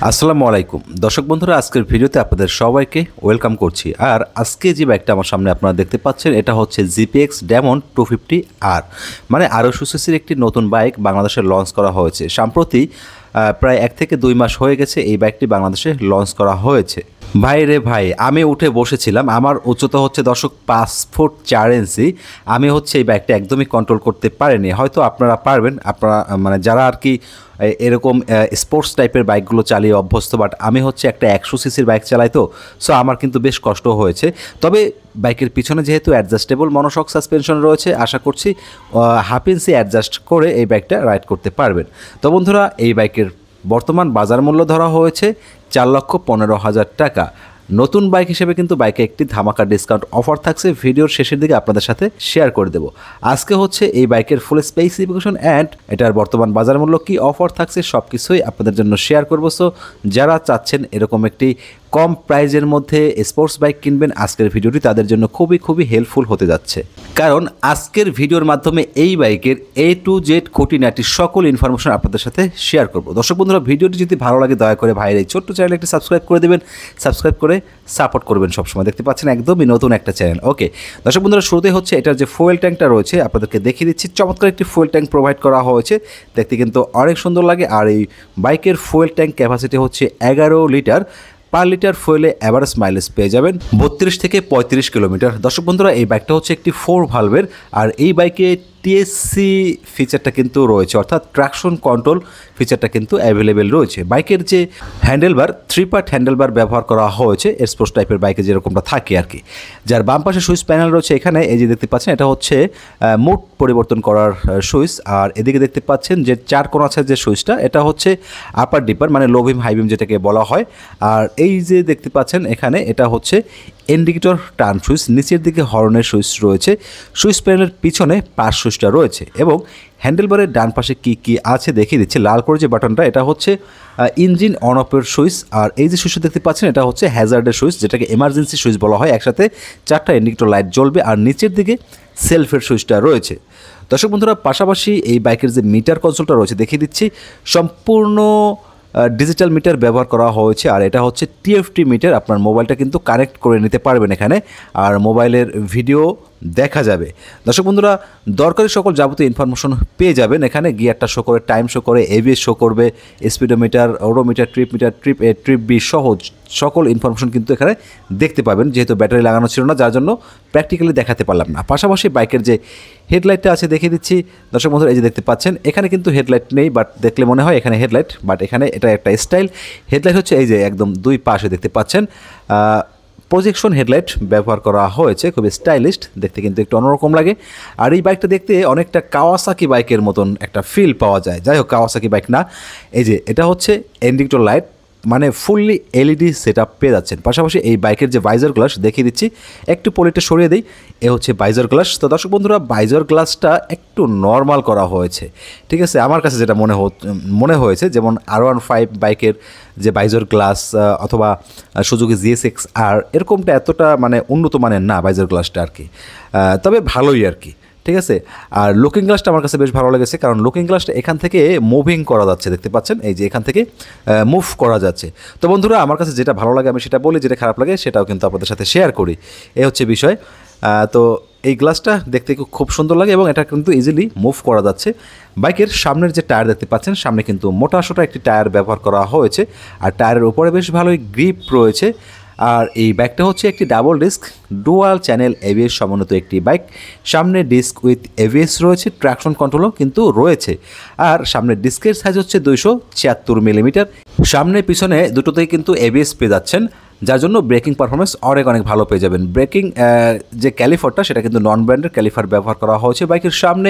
আসসালামু আলাইকুম দর্শক বন্ধুরা, আজকের ভিডিওতে আপনাদের সবাইকে ওয়েলকাম করছি। আর আজকে যে বাইকটা আমার সামনে আপনারা দেখতে পাচ্ছেন এটা হচ্ছে জিপিএক্স ডেমন 250R, মানে আরও সিসির একটি নতুন বাইক বাংলাদেশে লঞ্চ করা হয়েছে। সম্প্রতি প্রায় 1 থেকে 2 মাস হয়ে গেছে এই বাইকটি বাংলাদেশে লঞ্চ করা হয়েছে। ভাই রে ভাই, আমি উঠে বসেছিলাম, আমার উচ্চতা হচ্ছে দর্শক 5 ফুট 4 ইঞ্চি। আমি হচ্ছে এই বাইকটা একদমই কন্ট্রোল করতে পারিনি। হয়তো আপনারা পারবেন, আপনারা মানে যারা আর কি এরকম স্পোর্টস টাইপের বাইকগুলো চালিয়ে অভ্যস্ত, বাট আমি হচ্ছে একটা 100 সিসির বাইক চালাই, তো সো আমার কিন্তু বেশ কষ্ট হয়েছে। তবে বাইকের পিছনে যেহেতু অ্যাডজাস্টেবল মনোশক সাসপেনশন রয়েছে, আশা করছি হাফ ইঞ্চি অ্যাডজাস্ট করে এই বাইকটা রাইড করতে পারবেন। তো বন্ধুরা, এই বাইকের বর্তমান বাজার মূল্য ধরা হয়েছে 4,15,000 টাকা। নতুন বাইক হিসেবে কিন্তু বাইকে একটি ধামাকা ডিসকাউন্ট অফার থাকছে, ভিডিওর শেষের দিকে আপনাদের সাথে শেয়ার করে দেব। আজকে হচ্ছে এই বাইকের ফুল স্পেসিফিকেশন অ্যান্ড এটার বর্তমান বাজার মূল্য কী অফার থাকছে সব কিছুই আপনাদের জন্য শেয়ার করবো। সো যারা চাচ্ছেন এরকম একটি কম প্রাইজের মধ্যে স্পোর্টস বাইক কিনবেন, আজকের ভিডিওটি তাদের জন্য খুবই হেল্পফুল হতে যাচ্ছে। কারণ আজকের ভিডিওর মাধ্যমে এই বাইকের A to Z খুঁটিনাটি সকল ইনফরমেশন আপনাদের সাথে শেয়ার করব। দর্শক বন্ধুরা, ভিডিওটি যদি ভালো লাগে দয়া করে ভাইয়ের এই ছোট্ট চ্যানেলে একটি সাবস্ক্রাইব করে দেবেন, সাবস্ক্রাইব করে সাপোর্ট করবেন সবসময়। দেখতে পাচ্ছেন একদমই নতুন একটা চ্যানেল। ওকে দর্শক বন্ধুরা, শুরুতে হচ্ছে এটার যে ফুয়েল ট্যাঙ্কটা রয়েছে আপনাদেরকে দেখিয়ে দিচ্ছি। চমৎকার একটি ফুয়েল ট্যাঙ্ক প্রোভাইড করা হয়েছে, দেখতে কিন্তু অনেক সুন্দর লাগে। আর এই বাইকের ফুয়েল ট্যাঙ্ক ক্যাপাসিটি হচ্ছে 11 লিটার। পার লিটার ফুয়েলে অ্যাভারেজ মাইলেজ পেয়ে যাবেন 32 থেকে 35 কিলোমিটার। দর্শক বন্ধুরা, এই বাইকটা হচ্ছে একটি 4 ভালভের, আর এই বাইকে টিএসসি ফিচারটা কিন্তু রয়েছে, অর্থাৎ ট্রাকশন কন্ট্রোল ফিচারটা কিন্তু অ্যাভেলেবেল রয়েছে। বাইকের যে হ্যান্ডেলবার 3 পার্ট হ্যান্ডেলবার ব্যবহার করা হয়েছে স্পোর্টস টাইপের বাইকে যেরকমটা থাকে আর কি। যার বাম পাশে সুইচ প্যানেল রয়েছে, এখানে এই যে দেখতে পাচ্ছেন এটা হচ্ছে মোড পরিবর্তন করার সুইচ। আর এদিকে দেখতে পাচ্ছেন যে 4 কোণ আছে যে সুইচটা, এটা হচ্ছে আপার ডিপার, মানে লো বিম হাই বিম যেটাকে বলা হয়। আর এই যে দেখতে পাচ্ছেন এখানে এটা হচ্ছে ইন্ডিকেটর টার্ন সুইচ, নিচের দিকে হর্নের সুইচ রয়েছে। সুইচ প্যানেলের পিছনে পাশ সুইচটা রয়েছে এবং হ্যান্ডেলবারের ডান পাশে কি আছে দেখিয়ে দিচ্ছে। লাল করে যে বাটনটা এটা হচ্ছে ইঞ্জিন অন অফের সুইচ। আর এই যে সুইচটা দেখতে পাচ্ছেন এটা হচ্ছে হ্যাজার্ডের সুইচ, যেটাকে এমার্জেন্সি সুইচ বলা হয়। একসাথে 4টা ইন্ডিকেটর লাইট জ্বলবে। আর নিচের দিকে সেলফের সুইচটা রয়েছে। দর্শক বন্ধুরা, পাশাপাশি এই বাইকের যে মিটার কনসোলটা রয়েছে দেখিয়ে দিচ্ছি, সম্পূর্ণ ডিজিটাল মিটার ব্যবহার করা হয়েছে। আর এটা হচ্ছে টিএফটি মিটার, আপনার মোবাইলটা কিন্তু কানেক্ট করে নিতে পারবেন এখানে, আর মোবাইলের ভিডিও দেখা যাবে। দর্শক বন্ধুরা, দরকারি সকল যাবতীয় ইনফরমেশন পেয়ে যাবেন এখানে। গিয়ারটা শো করে, টাইম শো করে, এবিএস শো করবে, speedometer, odometer, trip meter, trip A, trip B সহ সকল ইনফরমেশন কিন্তু এখানে দেখতে পাবেন। যেহেতু ব্যাটারি লাগানো ছিল না, যার জন্য প্র্যাকটিক্যালি দেখাতে পারলাম না। পাশাপাশি বাইকের যে হেডলাইটটা আছে দেখিয়ে দিচ্ছি। দর্শক বন্ধুরা, এই যে দেখতে পাচ্ছেন এখানে কিন্তু হেডলাইট নেই, বাট দেখলে মনে হয় এখানে হেডলাইট, বাট এখানে এটা একটা স্টাইল হেডলাইট হচ্ছে। এই যে একদম 2 পাশে দেখতে পাচ্ছেন প্রজেকশন হেডলাইট ব্যবহার করা হয়েছে, খুবই স্টাইলিস্ট, দেখতে কিন্তু একটু অন্যরকম লাগে। আর এই বাইকটা দেখতে অনেকটা কাওয়াসাকি বাইকের মতন একটা ফিল পাওয়া যায়। যাই হোক, কাওয়াসাকি বাইক না। এই যে এটা হচ্ছে ইন্ডিকেটর লাইট, মানে ফুললি এলইডি সেট আপ পেয়ে যাচ্ছেন। পাশাপাশি এই বাইকের যে বাইজার গ্লাস দেখিয়ে দিচ্ছি, একটু পলিটা সরিয়ে দিই, এ হচ্ছে বাইজার গ্লাস। তো দর্শক বন্ধুরা, বাইজার গ্লাসটা একটু নর্মাল করা হয়েছে, ঠিক আছে। আমার কাছে যেটা মনে হয়েছে, যেমন R15 বাইকের যে বাইজার গ্লাস অথবা সুজুকি GSX-R এরকমটা এতটা মানে উন্নত মানের না বাইজার গ্লাসটা আর কি, তবে ভালোই আর কি, ঠিক আছে। আর লুকিং গ্লাসটা আমার কাছে বেশ ভালো লেগেছে, কারণ লুকিং গ্লাসটা এখান থেকে মুভিং করা যাচ্ছে, দেখতে পাচ্ছেন এই যে এখান থেকে মুভ করা যাচ্ছে। তো বন্ধুরা, আমার কাছে যেটা ভালো লাগে আমি সেটা বলি, যেটা খারাপ লাগে সেটাও কিন্তু আপনাদের সাথে শেয়ার করি, এই হচ্ছে বিষয়। তো এই গ্লাসটা দেখতে খুব সুন্দর লাগে এবং এটা কিন্তু ইজিলি মুভ করা যাচ্ছে। বাইকের সামনের যে টায়ার দেখতে পাচ্ছেন, সামনে কিন্তু মোটাসোটা একটি টায়ার ব্যবহার করা হয়েছে, আর টায়ারের উপরে বেশ ভালোই গ্রিপ রয়েছে। আর এই বাইকটা হচ্ছে একটি double disc dual channel ABS সমন্বিত একটি বাইক। সামনে ডিস্ক উইথ এবিএস রয়েছে, ট্র্যাকশন কন্ট্রোলও কিন্তু রয়েছে। আর সামনের ডিস্কের সাইজ হচ্ছে 276 মিলিমিটার। সামনে পিছনে দুটোতেই কিন্তু এবিএস পেয়ে যাচ্ছেন, যার জন্য ব্রেকিং পারফরমেন্স অনেক ভালো পেয়ে যাবেন। ব্রেকিং যে ক্যালিফারটা সেটা কিন্তু নন ব্র্যান্ডের ক্যালিফার ব্যবহার করা হয়েছে। বাইকের সামনে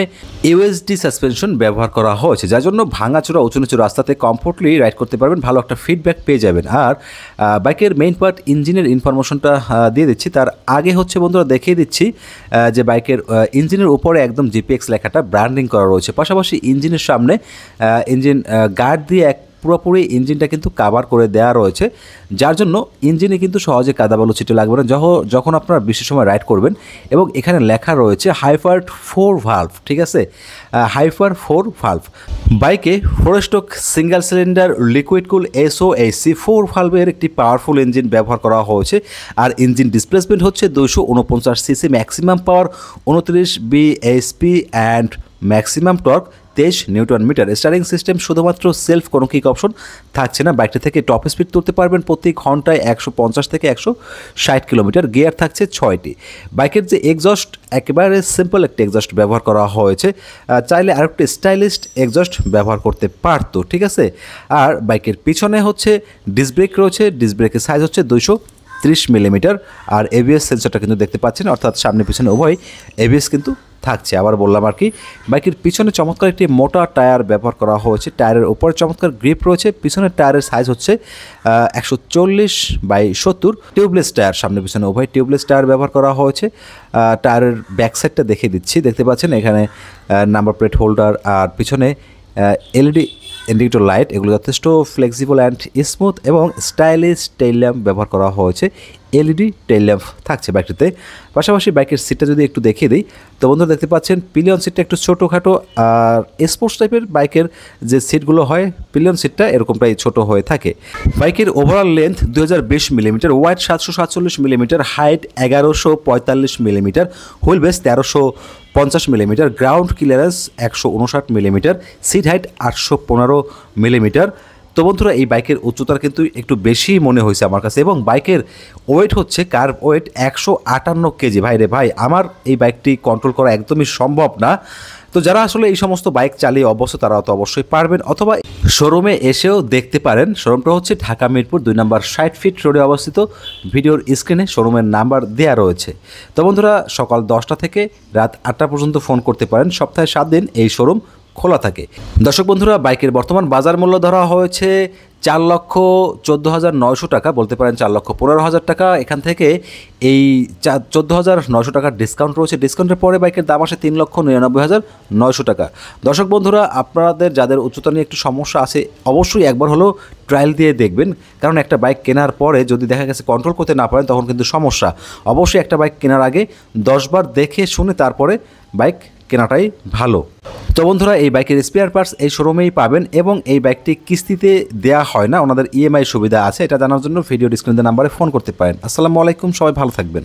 ইউএসডি সাসপেনশন ব্যবহার করা হয়েছে, যার জন্য ভাঙাচোরা উঁচু নিচু রাস্তাতে কমফোর্টলি রাইড করতে পারবেন, ভালো একটা ফিডব্যাক পেয়ে যাবেন। আর বাইকের মেইন পার্ট ইঞ্জিনের ইনফরমেশনটা দিয়ে দিচ্ছি। তার আগে হচ্ছে বন্ধুরা দেখিয়ে দিচ্ছি যে বাইকের ইঞ্জিনের উপরে একদম জিপিএক্স লেখাটা ব্র্যান্ডিং করা রয়েছে। পাশাপাশি ইঞ্জিনের সামনে ইঞ্জিন গার্ড দিয়ে এক পুরোপুরি ইঞ্জিনটা কিন্তু কাভার করে দেওয়া রয়েছে, যার জন্য ইঞ্জিনে কিন্তু সহজে কাদাবালু ছিটে লাগবে না যখন আপনারা বৃষ্টির সময় রাইড করবেন। এবং এখানে লেখা রয়েছে হাইপার 4 ভালভ, ঠিক আছে, হাইপার 4 ভালভ। বাইকে 4 স্ট্রোক সিঙ্গেল সিলিন্ডার লিকুইড কুল SOHC 4 ভালভের একটি পাওয়ারফুল ইঞ্জিন ব্যবহার করা হয়েছে। আর ইঞ্জিন ডিসপ্লেসমেন্ট হচ্ছে 249 CC, maximum power 29 bhp and maximum torque 23 newton meter. Starting system শুধুমাত্র সেলফ, কোনো কিক অপশন থাকছে না। বাইকটি থেকে টপ স্পিড তুলতে পারবেন প্রতি ঘন্টায় 150 থেকে 160 কিলোমিটার। গিয়ার থাকছে 6টি। বাইকের যে এক্সস্ট, একেবারে সিম্পল একটি এক্সস্ট ব্যবহার করা হয়েছে, চাইলে আরেকটি স্টাইলিশ এক্সস্ট ব্যবহার করতে পারতো, ঠিক আছে। আর বাইকের পিছনে হচ্ছে ডিস্ক ব্রেক রয়েছে, ডিস্ক ব্রেকের সাইজ হচ্ছে 230 মিলিমিটার। আর ABS সেন্সরটা কিন্তু দেখতে পাচ্ছেন, অর্থাৎ সামনে পিছনে উভয় ABS কিন্তু থাকছে। আবার বললাম আর কি, বাইকের পিছনে চমৎকার একটি মোটা টায়ার ব্যবহার করা হয়েছে, টায়ারের উপরে চমৎকার গ্রিপ রয়েছে। পিছনের টায়ারের সাইজ হচ্ছে 140/70। টিউবলেস টায়ার, সামনে পিছনে উভয় টিউবলেস টায়ার ব্যবহার করা হয়েছে। টায়ারের ব্যাক সাইডটা দেখিয়ে দিচ্ছি, দেখতে পাচ্ছেন এখানে নাম্বার প্লেট হোল্ডার, আর পিছনে LED ইন্ডিকেটর লাইট, এগুলো যথেষ্ট ফ্লেক্সিবল অ্যান্ড স্মুথ এবং স্টাইলিশ টেইল ল্যাম্প ব্যবহার করা হয়েছে। LED টেইল ল্যাম্প থাকছে বাইকটিতে। পাশাপাশি বাইকের সিটটা যদি একটু দেখিয়ে দিই, তো বন্ধুরা দেখতে পাচ্ছেন পিলিয়ন সিটটা একটু ছোটোখাটো, আর স্পোর্টস টাইপের বাইকের যে সিটগুলো হয় পিলিয়ন সিটটা এরকমটাই ছোট হয়ে থাকে। বাইকের overall length 2020 millimeter, wide 747 millimeter, height 1145 millimeter, wheel base 1350 millimeter, ground clearance 159 millimeter, seat height 815 millimeter. তো বন্ধুরা এই বাইকের উচ্চতার কিন্তু একটু বেশি মনে হয়েছে আমার কাছে, এবং বাইকের ওয়েট হচ্ছে কার্ভ ওয়েট 158 কেজি। ভাই রে ভাই, আমার এই বাইকটি কন্ট্রোল করা একদমই সম্ভব না। তো যারা আসলে এই সমস্ত বাইক চালিয়ে অবশ্য তারা তো অবশ্যই পারবেন, অথবা শোরুমে এসেও দেখতে পারেন। শোরুমটা হচ্ছে ঢাকা মিরপুর 2 নম্বর 60 ফিট রোডে অবস্থিত। ভিডিওর স্ক্রিনে শোরুমের নাম্বার দেওয়া রয়েছে। তো বন্ধুরা সকাল 10টা থেকে রাত 8টা পর্যন্ত ফোন করতে পারেন। সপ্তাহে 7 দিন এই শোরুম খোলা থাকে। দর্শক বন্ধুরা, বাইকের বর্তমান বাজার মূল্য ধরা হয়েছে 4,14,900 টাকা, বলতে পারেন 4,15,000 টাকা। এখান থেকে এই 14,900 টাকার ডিসকাউন্ট রয়েছে। ডিসকাউন্টের পরে বাইকের দাম আসে 3,99,900 টাকা। দর্শক বন্ধুরা, আপনাদের যাদের উচ্চতা নিয়ে একটু সমস্যা আছে অবশ্যই একবার হলেও ট্রায়াল দিয়ে দেখবেন, কারণ একটা বাইক কেনার পরে যদি দেখা গেছে কন্ট্রোল করতে না পারেন তখন কিন্তু সমস্যা। অবশ্যই একটা বাইক কেনার আগে 10 বার দেখে শুনে তারপরে বাইক কেনাটাই ভালো। তো বন্ধুরা, এই বাইকের স্পেয়ার পার্টস এই শোরুমেই পাবেন, এবং এই বাইকটি কিস্তিতে দেওয়া হয় না, ওনাদের EMI সুবিধা আছে। এটা জানার জন্য ভিডিও স্ক্রিনে নাম্বারে ফোন করতে পারেন। আসসালামু আলাইকুম, সবাই ভালো থাকবেন।